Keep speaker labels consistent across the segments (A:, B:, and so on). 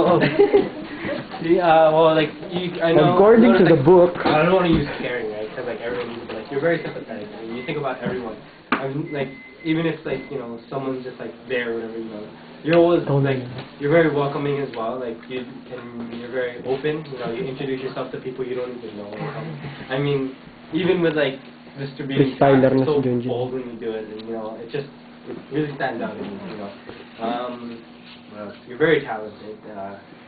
A: Oh. Well, like, I know...
B: According to the book...
A: I don't want to use caring, right? Because, like, everyone, like, you're very sympathetic. I mean, you think about everyone. I mean, like, even if, like, you know, someone's just, like, there or whatever, you know, you're always, like, you're very welcoming as well. Like, you're very open. You know, you introduce yourself to people you don't even know. I mean, even with, like, distributing tracks, you're so bold when you do it. And, you know, it really stands out in you, you know. Well, you're very talented,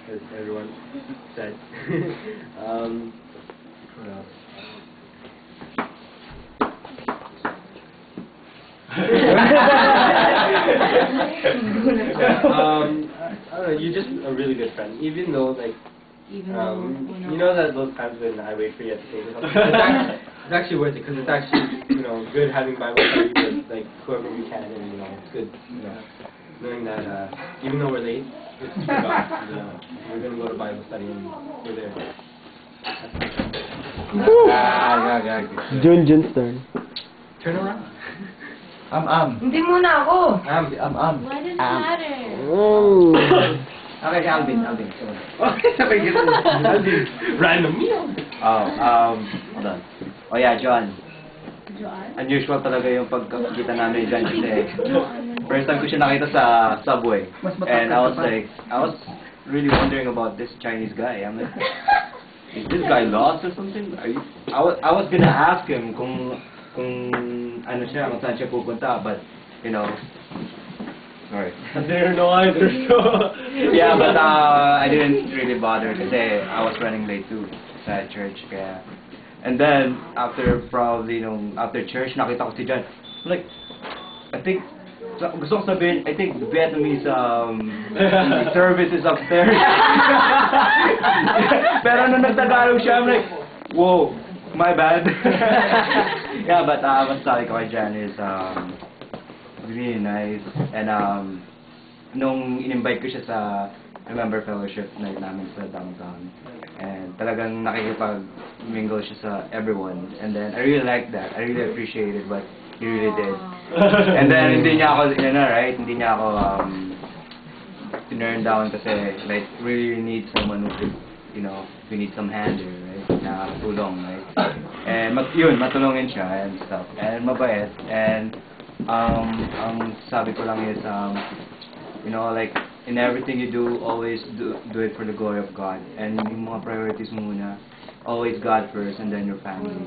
A: as everyone said. What else? I don't know, you're just a really good friend, even though, like, you know that those times when I wait for you at the table, it's actually worth it, because it's actually, you know, good having Bible study with, like, whoever we can, and, you know, it's good, you know, knowing that, even though we're late, it's for God, you know, we're going to go to Bible study, and we're there.
B: Junjun's turn.
A: Turn around.
C: Hindi muna ako.
D: Why does it matter?
C: Okay, Alvin.
A: Okay, sabay kita. Alvin. Random.
C: Hold on. Oh yeah, John.
D: Joanne?
C: Unusual talaga yung pagkakita namin dyan kasi first time ko siya nakita sa subway. And I was really wondering about this Chinese guy. I'm like, is this guy lost or something? I was gonna ask him kung ano siya, kung saan siya pupunta, but, you know, sorry.
A: I didn't know either, so...
C: Yeah, but I didn't really bother kasi I was running late too sa church, kaya... And then, after after church, nakita ko si John. Like, I think, gusto kong sabihin, I think Vietnamese service is upstairs. Pero nung nagtagalog siya, I'm like, whoa, my bad. Yeah, but masasabi ko kay Jan is really nice. And nung in-invite ko siya sa Remember Fellowship night namin sa downtown, and talagang nakikipag-mingle siya sa everyone. And then I really liked that. I really appreciated what he really did. And then hindi niya ako, right? Hindi niya ako turn down kasi like really need someone who could, you know, we need some hand here, right? Na tulong, right? And matulungin siya and stuff. And mabait. And ang sabi ko lang is you know, like in everything you do, always do it for the glory of God. And yung mga priorities mo muna, always God first and then your family.